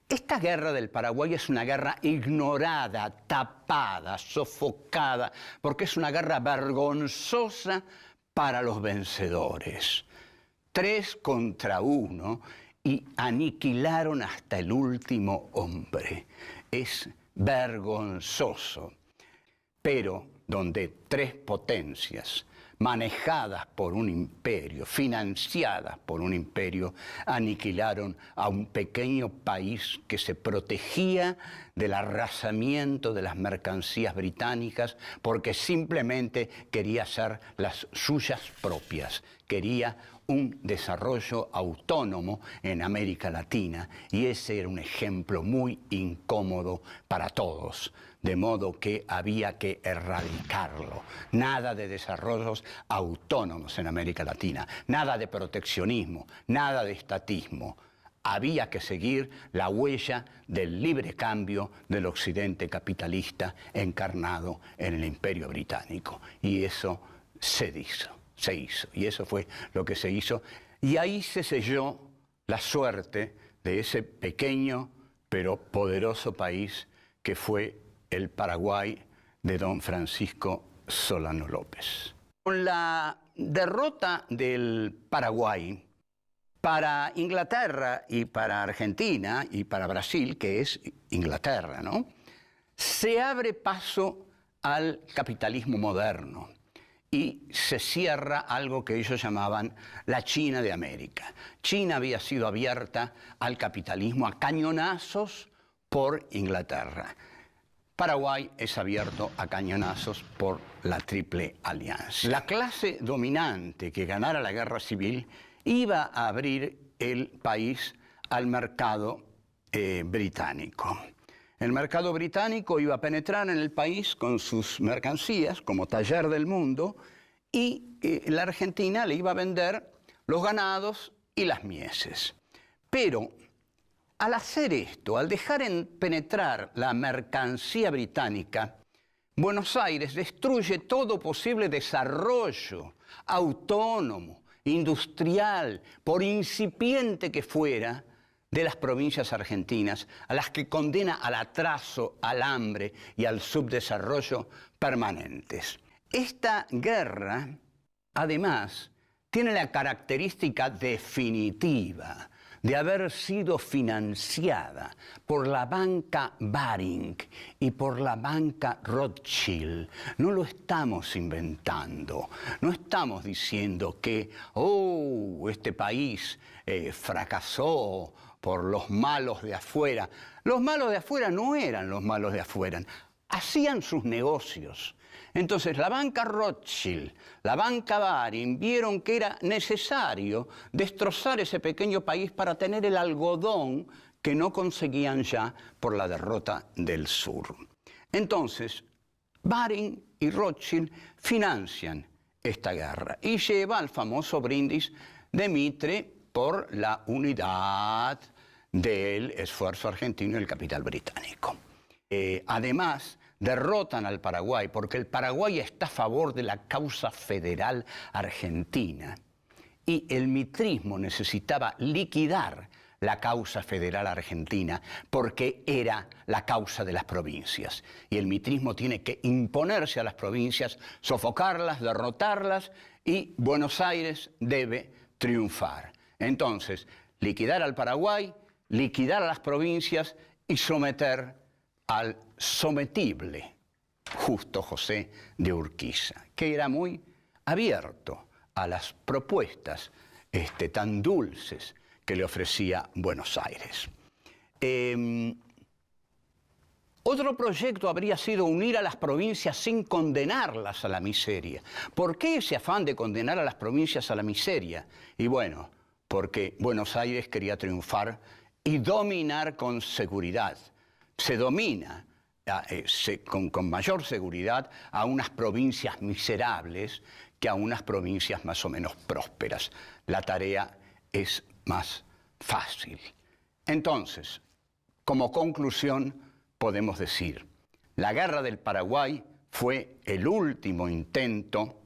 Esta guerra del Paraguay es una guerra ignorada, tapada, sofocada, porque es una guerra vergonzosa para los vencedores. 3 contra 1 y aniquilaron hasta el último hombre. Es vergonzoso. Pero donde 3 potencias manejadas por un imperio, financiadas por un imperio, aniquilaron a un pequeño país que se protegía del arrasamiento de las mercancías británicas porque simplemente quería hacer las suyas propias, quería un desarrollo autónomo en América Latina, y ese era un ejemplo muy incómodo para todos, de modo que había que erradicarlo. Nada de desarrollos autónomos en América Latina, nada de proteccionismo, nada de estatismo. Había que seguir la huella del libre cambio del occidente capitalista encarnado en el Imperio Británico, y eso se hizo. Y eso fue lo que se hizo. Y ahí se selló la suerte de ese pequeño pero poderoso país que fue el Paraguay de don Francisco Solano López. Con la derrota del Paraguay, para Inglaterra y para Argentina y para Brasil, que es Inglaterra, ¿no?, se abre paso al capitalismo moderno. Y se cierra algo que ellos llamaban la China de América. China había sido abierta al capitalismo a cañonazos por Inglaterra. Paraguay es abierto a cañonazos por la Triple Alianza. La clase dominante que ganara la guerra civil iba a abrir el país al mercado británico. El mercado británico iba a penetrar en el país con sus mercancías como taller del mundo, y la Argentina le iba a vender los ganados y las mieses. Pero al hacer esto, al dejar penetrar la mercancía británica, Buenos Aires destruye todo posible desarrollo autónomo, industrial, por incipiente que fuera, de las provincias argentinas, a las que condena al atraso, al hambre y al subdesarrollo permanentes. Esta guerra, además, tiene la característica definitiva de haber sido financiada por la banca Baring y por la banca Rothschild. No lo estamos inventando, no estamos diciendo que este país fracasó por los malos de afuera. Los malos de afuera no eran los malos de afuera, hacían sus negocios. Entonces la banca Rothschild, la banca Baring, vieron que era necesario destrozar ese pequeño país para tener el algodón que no conseguían ya por la derrota del sur. Entonces, Baring y Rothschild financian esta guerra y lleva al famoso brindis de Mitre por la unidad del esfuerzo argentino y el capital británico. Además, derrotan al Paraguay porque el Paraguay está a favor de la causa federal argentina y el mitrismo necesitaba liquidar la causa federal argentina porque era la causa de las provincias. Y el mitrismo tiene que imponerse a las provincias, sofocarlas, derrotarlas, y Buenos Aires debe triunfar. Entonces, liquidar al Paraguay, liquidar a las provincias y someter al sometible Justo José de Urquiza, que era muy abierto a las propuestas tan dulces que le ofrecía Buenos Aires. Otro proyecto habría sido unir a las provincias sin condenarlas a la miseria. ¿Por qué ese afán de condenar a las provincias a la miseria? Y bueno, porque Buenos Aires quería triunfar y dominar con seguridad. Se domina con mayor seguridad a unas provincias miserables que a unas provincias más o menos prósperas. La tarea es más fácil. Entonces, como conclusión, podemos decir, la guerra del Paraguay fue el último intento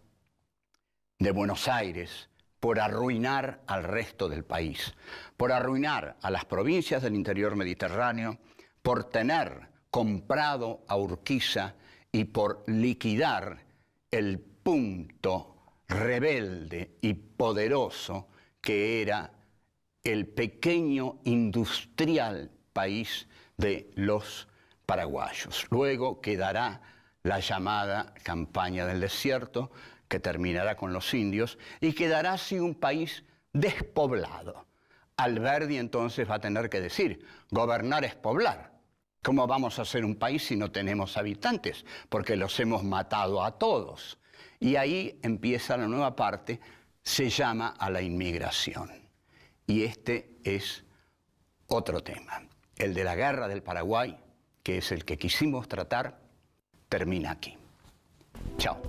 de Buenos Aires por arruinar al resto del país, por arruinar a las provincias del interior mediterráneo, por tener comprado a Urquiza y por liquidar el punto rebelde y poderoso que era el pequeño industrial país de los paraguayos. Luego quedará la llamada campaña del desierto, que terminará con los indios, y quedará así un país despoblado. Alberdi entonces va a tener que decir, gobernar es poblar. ¿Cómo vamos a ser un país si no tenemos habitantes? Porque los hemos matado a todos. Y ahí empieza la nueva parte, se llama a la inmigración. Y este es otro tema. El de la guerra del Paraguay, que es el que quisimos tratar, termina aquí. Chao.